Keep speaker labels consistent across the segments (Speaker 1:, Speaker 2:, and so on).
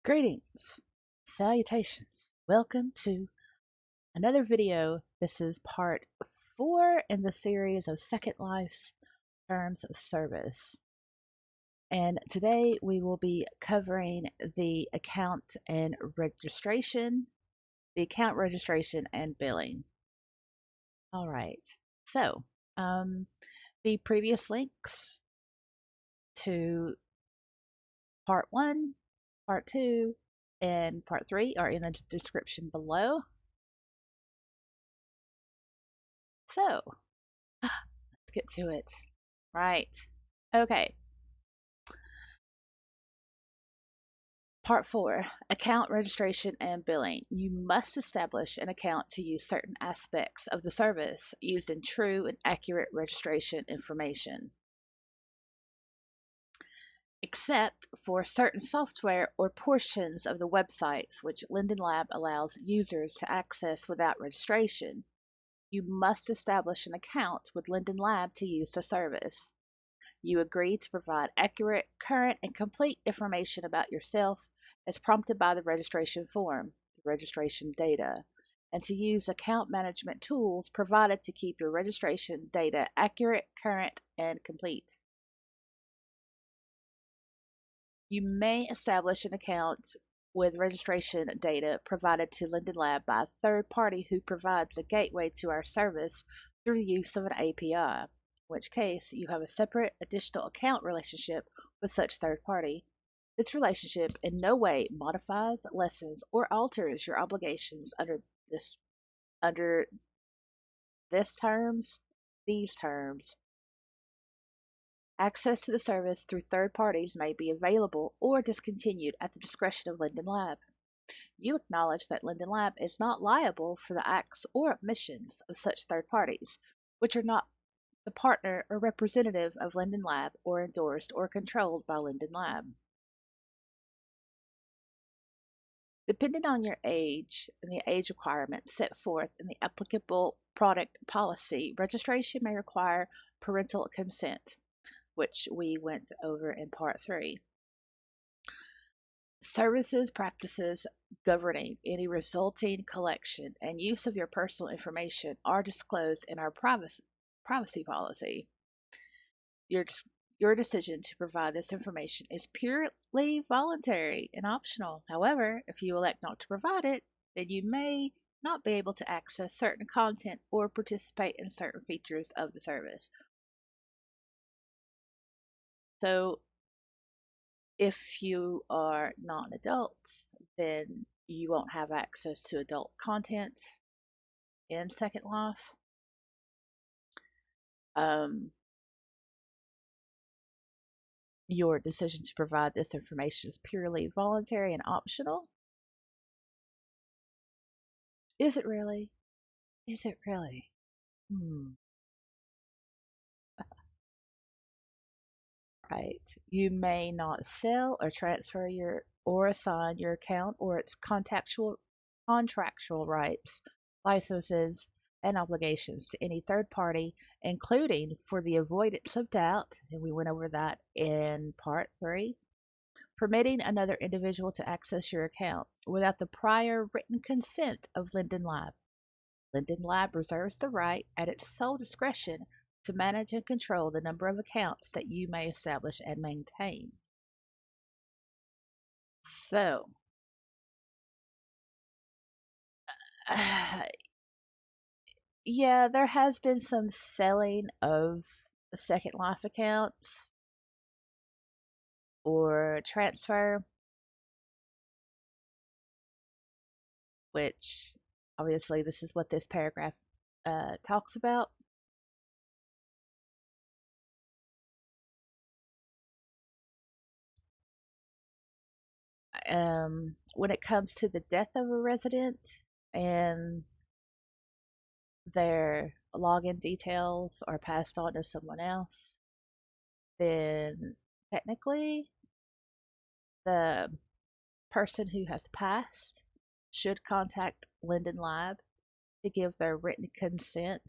Speaker 1: Greetings, salutations. Welcome to another video. This is part 4 in the series of Second Life's Terms of Service. And today we will be covering the account registration and billing. All right. So, the previous links to part 1, part 2, and part 3 are in the description below. So, let's get to it. Right. Okay. Part 4, account registration and billing. You must establish an account to use certain aspects of the service using true and accurate registration information. Except for certain software or portions of the websites which Linden Lab allows users to access without registration, you must establish an account with Linden Lab to use the service. You agree to provide accurate, current, and complete information about yourself as prompted by the registration form, the registration data, and to use account management tools provided to keep your registration data accurate, current, and complete. You may establish an account with registration data provided to Linden Lab by a third party who provides a gateway to our service through the use of an API, in which case you have a separate additional account relationship with such third party. This relationship in no way modifies, lessens, or alters your obligations under these terms. Access to the service through third parties may be available or discontinued at the discretion of Linden Lab. You acknowledge that Linden Lab is not liable for the acts or omissions of such third parties, which are not the partner or representative of Linden Lab or endorsed or controlled by Linden Lab. Depending on your age and the age requirements set forth in the applicable product policy, registration may require parental consent, which we went over in part 3. Services practices governing any resulting collection and use of your personal information are disclosed in our privacy policy. Your decision to provide this information is purely voluntary and optional. However, if you elect not to provide it, then you may not be able to access certain content or participate in certain features of the service. So, if you are not an adult, then you won't have access to adult content in Second Life. Your decision to provide this information is purely voluntary and optional. Is it really? Is it really? Right. You may not sell or transfer or assign your account or its contractual rights, licenses, and obligations to any third party, including for the avoidance of doubt, and we went over that in part 3, permitting another individual to access your account without the prior written consent of Linden Lab. Linden Lab reserves the right, at its sole discretion, to manage and control the number of accounts that you may establish and maintain. So, yeah, there has been some selling of Second Life accounts or transfer, which obviously this is what this paragraph talks about. When it comes to the death of a resident and their login details are passed on to someone else, then technically the person who has passed should contact Linden Lab to give their written consent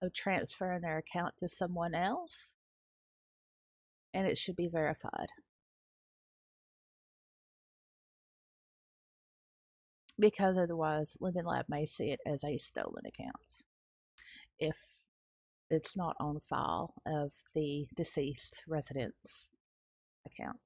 Speaker 1: of transferring their account to someone else, and it should be verified. because otherwise Linden Lab may see it as a stolen account if it's not on file of the deceased resident's account.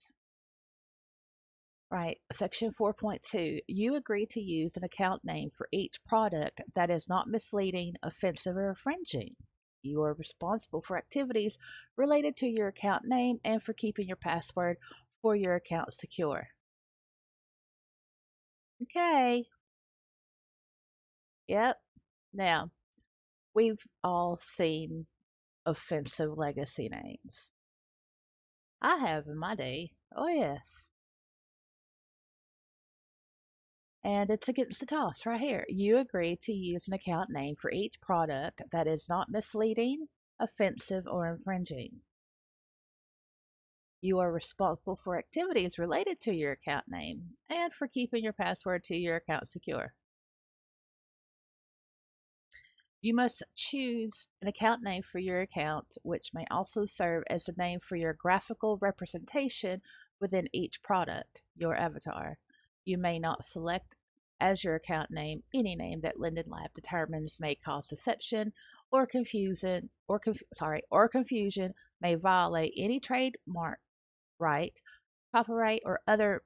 Speaker 1: Right. Section 4.2. You agree to use an account name for each product that is not misleading, offensive, or infringing. You are responsible for activities related to your account name and for keeping your password for your account secure. Okay. Yep. Now, we've all seen offensive legacy names. I have in my day. Oh, yes. And it's against the toss right here. You agree to use an account name for each product that is not misleading, offensive, or infringing. You are responsible for activities related to your account name and for keeping your password to your account secure. You must choose an account name for your account, which may also serve as the name for your graphical representation within each product, your avatar. You may not select as your account name any name that Linden Lab determines may cause deception or confusion, may violate any trademark right, copyright, or other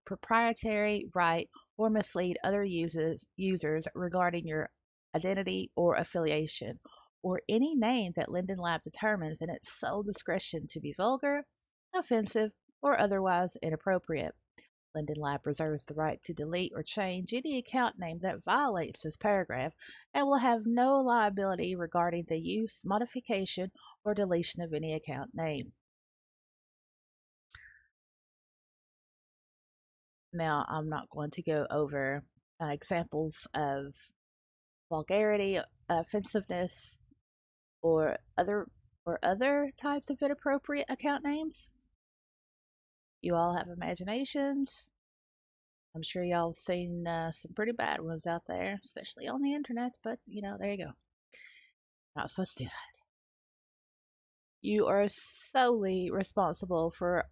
Speaker 1: proprietary right, or mislead other users regarding your identity or affiliation, or any name that Linden Lab determines in its sole discretion to be vulgar, offensive, or otherwise inappropriate. Linden Lab reserves the right to delete or change any account name that violates this paragraph and will have no liability regarding the use, modification, or deletion of any account name. Now, I'm not going to go over examples of vulgarity, offensiveness, or other types of inappropriate account names. You all have imaginations. I'm sure y'all have seen some pretty bad ones out there, especially on the internet, but there you go. Not supposed to do that. You are solely responsible for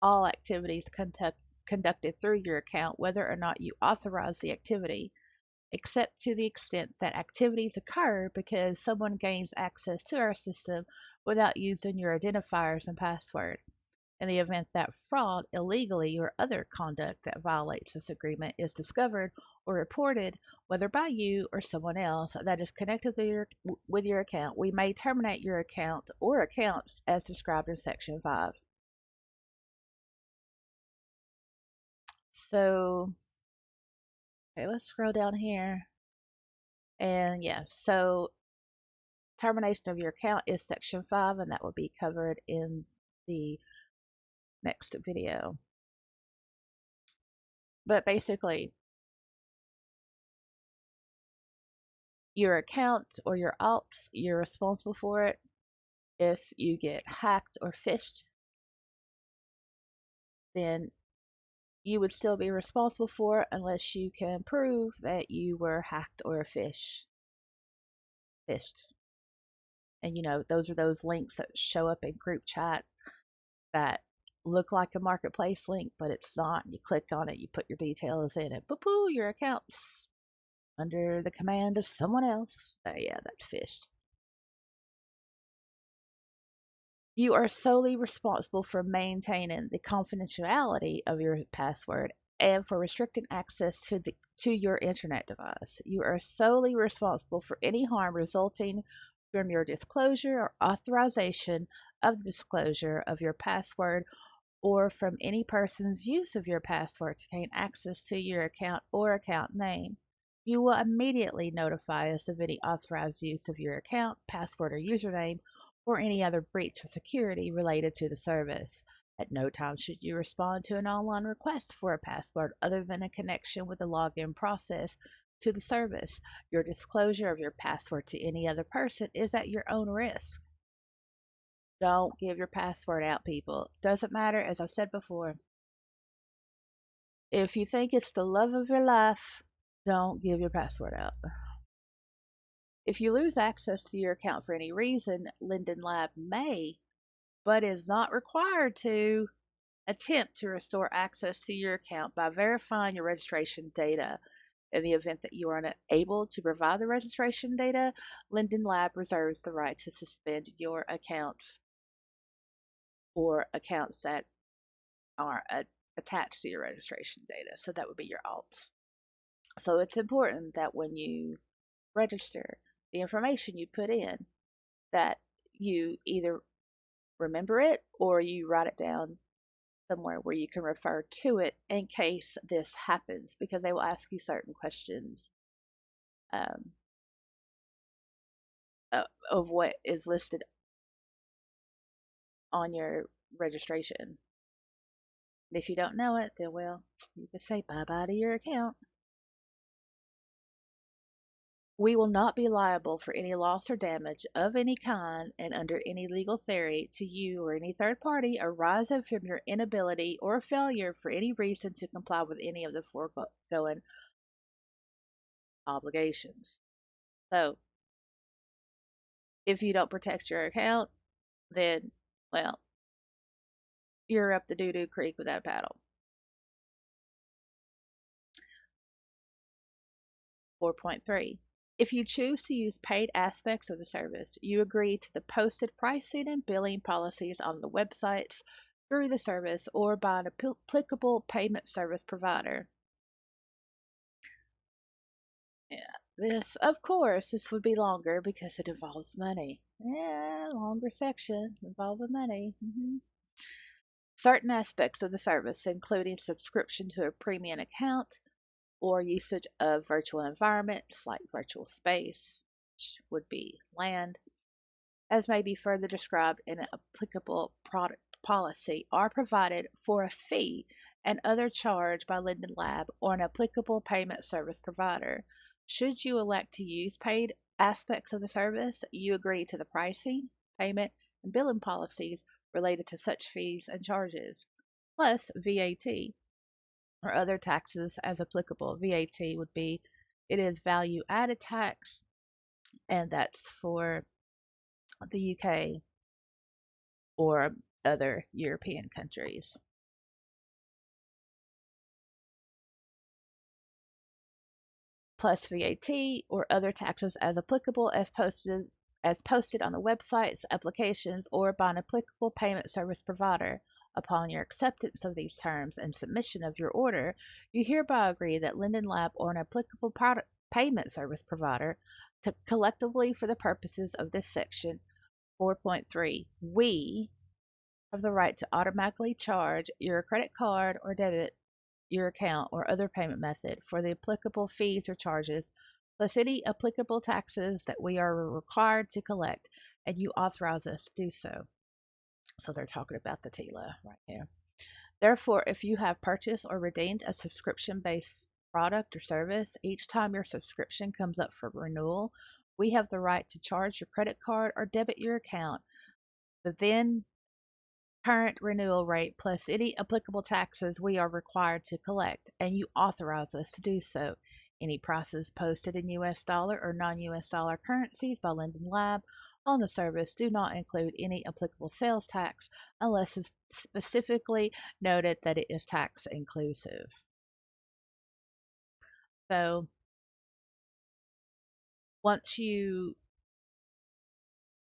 Speaker 1: all activities conducted through your account, whether or not you authorize the activity, except to the extent that activities occur because someone gains access to our system without using your identifiers and password. In the event that fraud, illegally, or other conduct that violates this agreement is discovered or reported, whether by you or someone else that is connected with your account, we may terminate your account or accounts as described in Section 5. So, okay, let's scroll down here. And yes, so termination of your account is Section 5, and that will be covered in the next video. But basically, your account or your alts, you're responsible for it. If you get hacked or phished, then you would still be responsible for it unless you can prove that you were hacked or phished. And those are those links that show up in group chat that look like a marketplace link, but it's not. You click on it, you put your details in it, boo, your account's under the command of someone else. Yeah, that's phished. You are solely responsible for maintaining the confidentiality of your password and for restricting access to your internet device. You are solely responsible for any harm resulting from your disclosure or authorization of the disclosure of your password or from any person's use of your password to gain access to your account or account name. You will immediately notify us of any authorized use of your account, password, or username, or any other breach of security related to the service. At no time should you respond to an online request for a password other than a connection with the login process to the service. Your disclosure of your password to any other person is at your own risk. Don't give your password out, people. Doesn't matter, as I've said before. If you think it's the love of your life, don't give your password out. If you lose access to your account for any reason, Linden Lab may, but is not required to, attempt to restore access to your account by verifying your registration data. In the event that you are unable to provide the registration data, Linden Lab reserves the right to suspend your accounts or accounts that are attached to your registration data. So that would be your alts. So it's important that when you register, the information you put in, that you either remember it or you write it down somewhere where you can refer to it in case this happens, because they will ask you certain questions um, of what is listed on your registration. And if you don't know it, then well, you can say bye bye to your account. We will not be liable for any loss or damage of any kind and under any legal theory to you or any third party arising from your inability or failure for any reason to comply with any of the foregoing obligations. So, if you don't protect your account, then, well, you're up the doo doo creek without a paddle. 4.3. If you choose to use paid aspects of the service, you agree to the posted pricing and billing policies on the websites through the service or by an applicable payment service provider. Yeah, of course, this would be longer because it involves money. Yeah, longer section involving money. Certain aspects of the service, including subscription to a premium account or usage of virtual environments like virtual space, which would be land, as may be further described in an applicable product policy, are provided for a fee and other charge by Linden Lab or an applicable payment service provider. Should you elect to use paid aspects of the service, you agree to the pricing, payment, and billing policies related to such fees and charges, plus VAT or other taxes as applicable. VAT would be, it is value added tax, and that's for the UK or other European countries. Plus VAT or other taxes as applicable as posted on the websites, applications, or by an applicable payment service provider. Upon your acceptance of these terms and submission of your order, you hereby agree that Linden Lab or an applicable product payment service provider to collectively for the purposes of this section 4.3, we have the right to automatically charge your credit card or debit your account or other payment method for the applicable fees or charges, plus any applicable taxes that we are required to collect, and you authorize us to do so. So they're talking about the TILA right here. Therefore, if you have purchased or redeemed a subscription-based product or service, each time your subscription comes up for renewal, we have the right to charge your credit card or debit your account the then current renewal rate plus any applicable taxes we are required to collect, and you authorize us to do so. Any prices posted in US dollar or non US dollar currencies by Linden Lab on the service do not include any applicable sales tax unless it's specifically noted that it is tax inclusive. So once you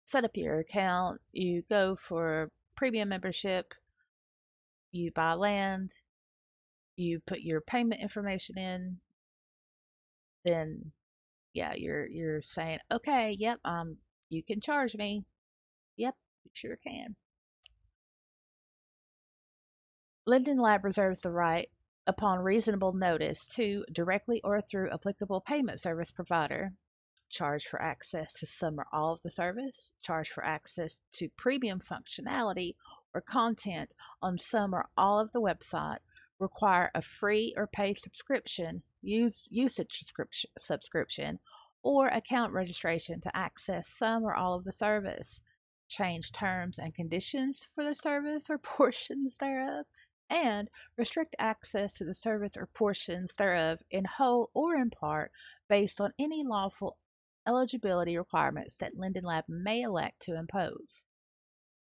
Speaker 1: set up your account, you go for premium membership, you buy land, you put your payment information in, then yeah, you're saying, okay, yep, you can charge me. Yep, you sure can. Linden Lab reserves the right, upon reasonable notice, to directly or through applicable payment service provider charge for access to some or all of the service, charge for access to premium functionality or content on some or all of the website, require a free or paid subscription, usage subscription, or account registration to access some or all of the service, change terms and conditions for the service or portions thereof, and restrict access to the service or portions thereof in whole or in part based on any lawful eligibility requirements that Linden Lab may elect to impose.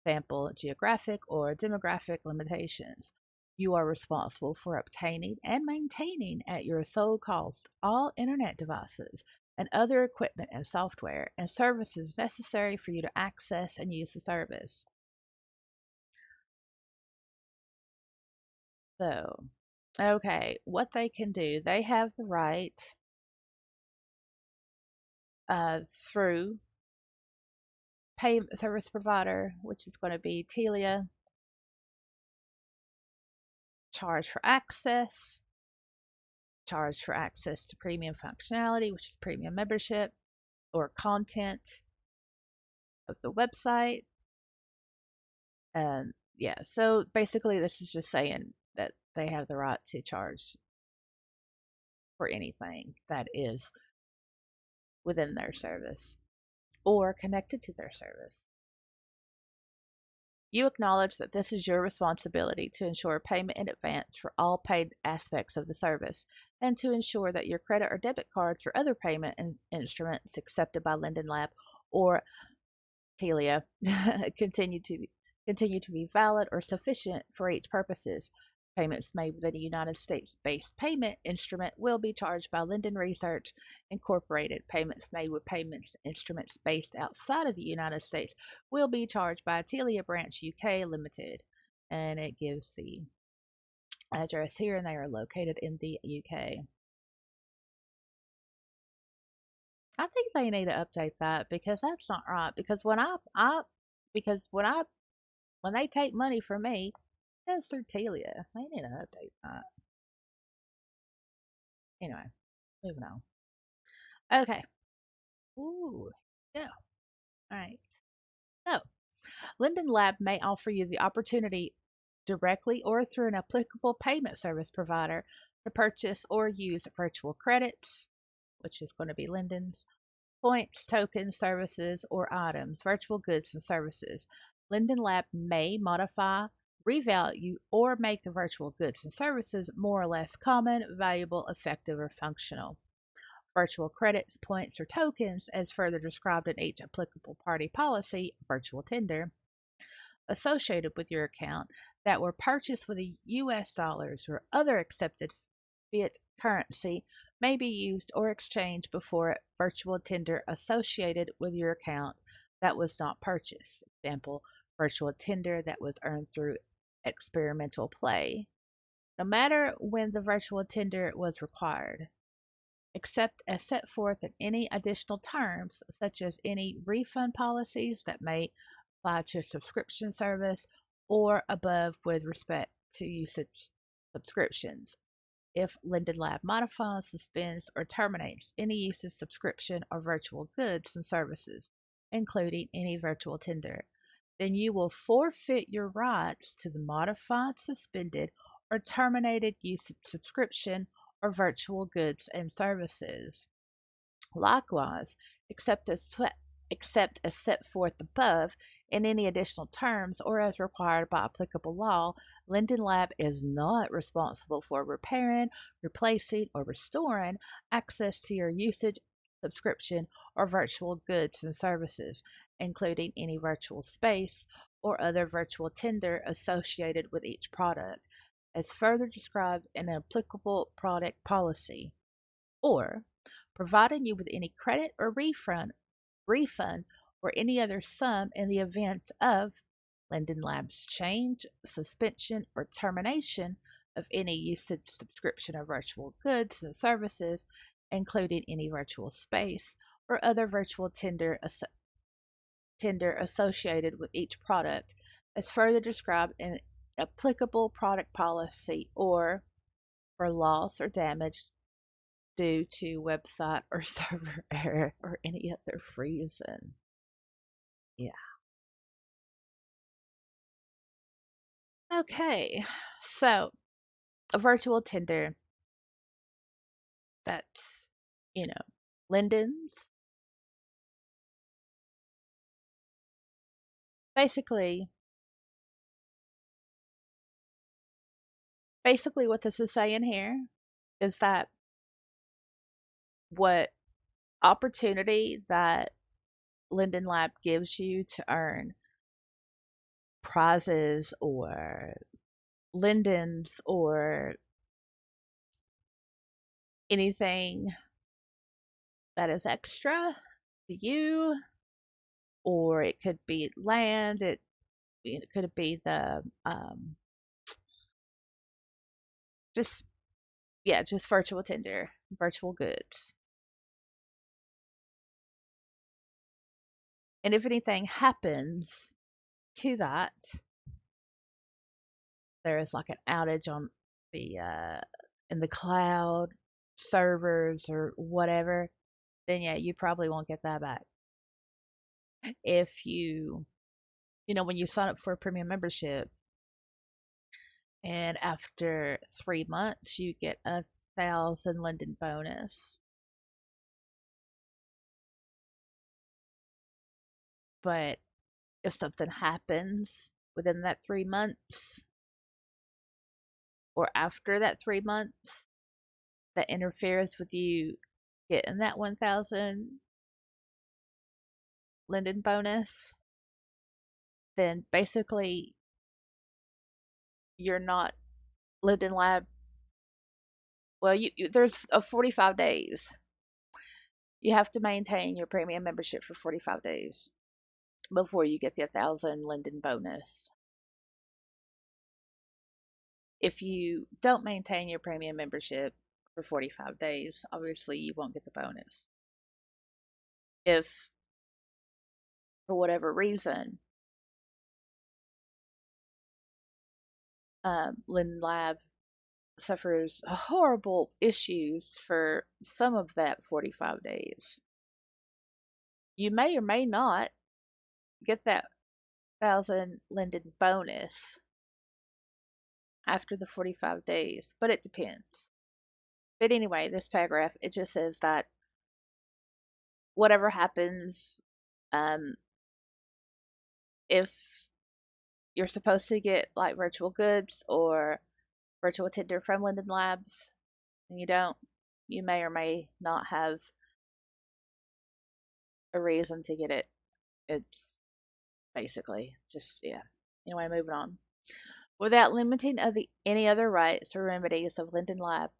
Speaker 1: Example, geographic or demographic limitations. You are responsible for obtaining and maintaining at your sole cost all internet devices and other equipment and software and services necessary for you to access and use the service. So, okay, what they can do, they have the right through payment service provider, which is going to be Telia, charge charge for access to premium functionality, which is premium membership or content of the website. Yeah, so basically, this is just saying that they have the right to charge for anything that is within their service or connected to their service. You acknowledge that this is your responsibility to ensure payment in advance for all paid aspects of the service and to ensure that your credit or debit cards or other payment instruments accepted by Linden Lab or Telia continue to continue to be valid or sufficient for each purposes. Payments made with a United States-based payment instrument will be charged by Linden Research Incorporated. Payments made with payments instruments based outside of the United States will be charged by Telia Branch UK Limited. And it gives the address here, and they are located in the UK. I think they need to update that because that's not right. Because because when they take money from me, that's through Telia. They need to update that. Anyway, moving on. Okay. Ooh, yeah. All right. So, Linden Lab may offer you the opportunity directly or through an applicable payment service provider to purchase or use virtual credits, which is going to be Linden's, points, tokens, services, or items, virtual goods and services. Linden Lab may modify, revalue, or make the virtual goods and services more or less common, valuable, effective, or functional. Virtual credits, points, or tokens, as further described in each applicable party policy, virtual tender, associated with your account that were purchased with a US dollars or other accepted fiat currency may be used or exchanged before a virtual tender associated with your account that was not purchased. Example, virtual tender that was earned through experimental play. No matter when the virtual tender was required, except as set forth in any additional terms, such as any refund policies that may apply to a subscription service or above with respect to usage subscriptions. If Linden Lab modifies, suspends, or terminates any usage subscription or virtual goods and services, including any virtual tender, then you will forfeit your rights to the modified, suspended, or terminated usage subscription or virtual goods and services. Likewise, except as, except as set forth above in any additional terms or as required by applicable law, Linden Lab is not responsible for repairing, replacing, or restoring access to your usage, subscription, or virtual goods and services, including any virtual space or other virtual tender associated with each product, as further described in an applicable product policy, or providing you with any credit or refund, or any other sum in the event of Linden Labs change, suspension, or termination of any usage, subscription, or virtual goods and services, including any virtual space or other virtual tender associated with each product, as further described in applicable product policy, or for loss or damage due to website or server error or any other reason. Yeah. Okay. So, a virtual tender, that's, you know, Linden's. Basically, basically what this is saying here is that what opportunity that Linden Lab gives you to earn prizes or Linden's or anything that is extra to you, or it could be land, it could be the just yeah, just virtual tender, virtual goods. And if anything happens to that, there is like an outage on the in the cloud servers or whatever, then yeah, you probably won't get that back. If when you sign up for a premium membership and after 3 months you get 1,000 Linden bonus, but if something happens within that 3 months or after that 3 months that interferes with you getting that 1,000 Linden bonus, then basically you're not Linden Lab. Well, there's a 45 days. You have to maintain your premium membership for 45 days before you get the 1,000 Linden bonus. If you don't maintain your premium membership for 45 days, obviously you won't get the bonus. If for whatever reason Linden Lab suffers horrible issues for some of that 45 days, you may or may not get that 1,000 Linden bonus after the 45 days, but it depends. But anyway, this paragraph, it just says that whatever happens, um, if you're supposed to get like virtual goods or virtual tender from Linden Labs and you don't, you may or may not have a reason to get it. It's basically just, yeah. Anyway, moving on. Without limiting any other rights or remedies of Linden Lab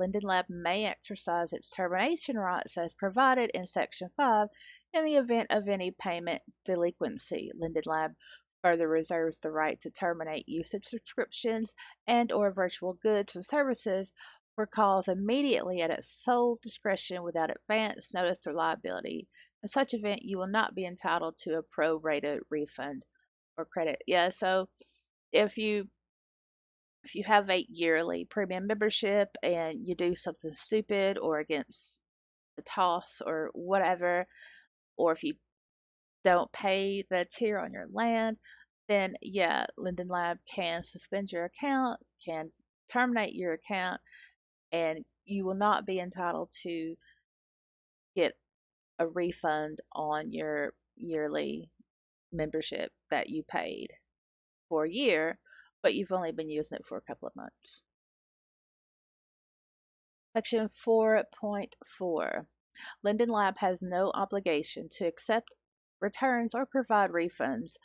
Speaker 1: may exercise its termination rights as provided in Section 5 in the event of any payment delinquency. Linden Lab further reserves the right to terminate usage subscriptions and or virtual goods and services for cause immediately at its sole discretion without advance notice or liability. In such event, you will not be entitled to a pro-rata refund or credit. Yeah, so if you if you have a yearly premium membership and you do something stupid or against the toss or whatever, or if you don't pay the tier on your land, then yeah, Linden Lab can suspend your account, can terminate your account, and you will not be entitled to get a refund on your yearly membership that you paid for a year, but you've only been using it for a couple of months. Section 4.4. Linden Lab has no obligation to accept returns or provide refunds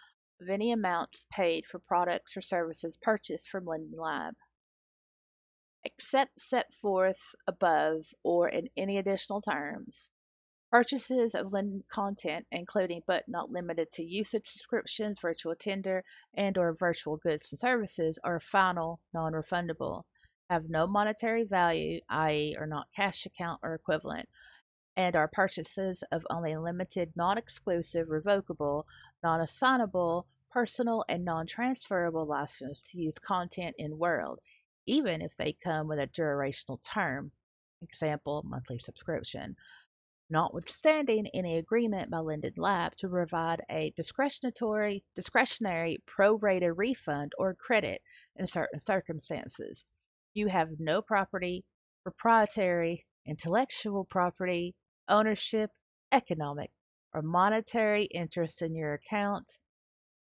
Speaker 1: of any amounts paid for products or services purchased from Linden Lab, except set forth above or in any additional terms. Purchases of Linden content, including but not limited to usage subscriptions, virtual tender, and or virtual goods and services, are final, non-refundable, have no monetary value, i.e. are not cash account or equivalent, and are purchases of only limited, non-exclusive, revocable, non-assignable, personal, and non-transferable license to use content in World, even if they come with a durational term, example, monthly subscription, notwithstanding any agreement by Linden Lab to provide a discretionary pro rata refund or credit in certain circumstances. You have no property, proprietary, intellectual property, ownership, economic, or monetary interest in your account,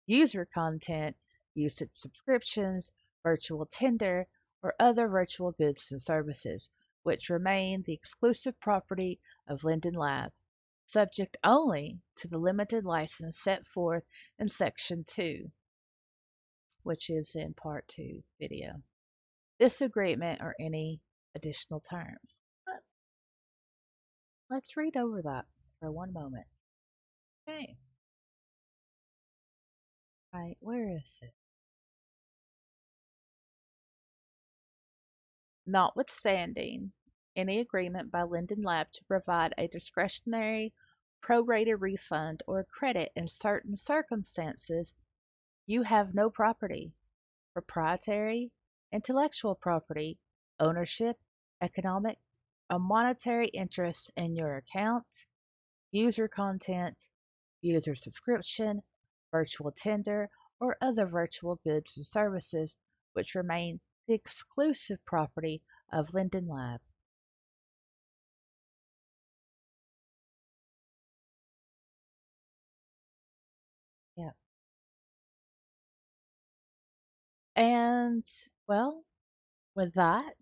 Speaker 1: user content, usage subscriptions, virtual tender, or other virtual goods and services, which remain the exclusive property of Linden Lab, subject only to the limited license set forth in Section 2, which is in Part 2 video. disagreement, or any additional terms. But let's read over that for one moment. Okay, right, where is it? Notwithstanding any agreement by Linden Lab to provide a discretionary prorated refund or credit in certain circumstances, you have no property, proprietary, intellectual property, ownership, economic, or monetary interest in your account, user content, user subscription, virtual tender, or other virtual goods and services which remain the exclusive property of Linden Lab. Yeah. And well, with that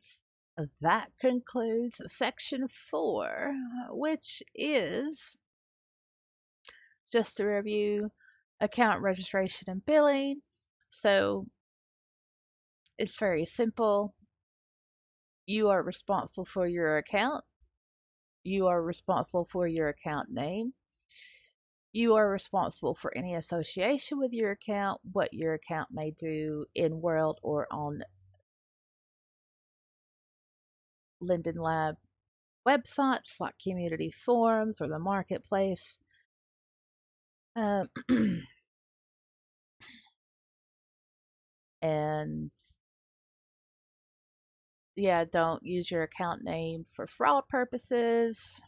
Speaker 1: concludes section 4, which is just to review account registration and billing. So it's very simple. You are responsible for your account. You are responsible for your account name. You are responsible for any association with your account, what your account may do in world or on Linden Lab websites like community forums or the marketplace. Um, and yeah, don't use your account name for fraud purposes.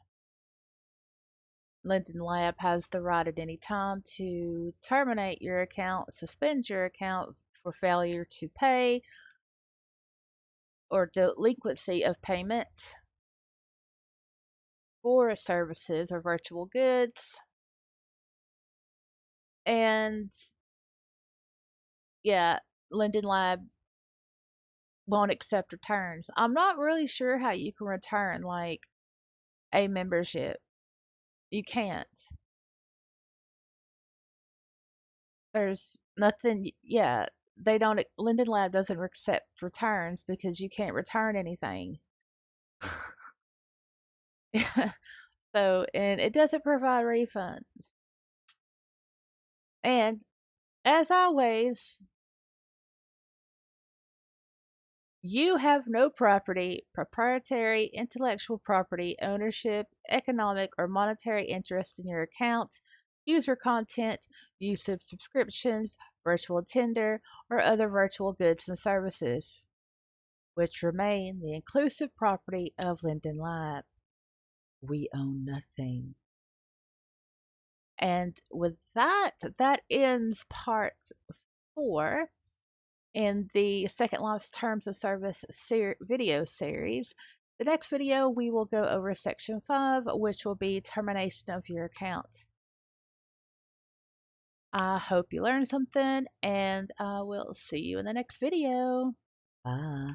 Speaker 1: Linden Lab has the right at any time to terminate your account, suspend your account for failure to pay or delinquency of payment for services or virtual goods. And yeah, Linden Lab won't accept returns. I'm not really sure how you can return like a membership. You can't. There's nothing, yeah, they don't, Linden Lab doesn't accept returns because you can't return anything. So, and it doesn't provide refunds. And as always, you have no property, proprietary, intellectual property, ownership, economic, or monetary interest in your account, user content, use of subscriptions, virtual tender, or other virtual goods and services, which remain the inclusive property of Linden Lab. We own nothing. And with that, that ends part 4 in the Second Life's Terms of Service video series. The next video, we will go over section 5, which will be termination of your account. I hope you learned something, and I will see you in the next video. Bye.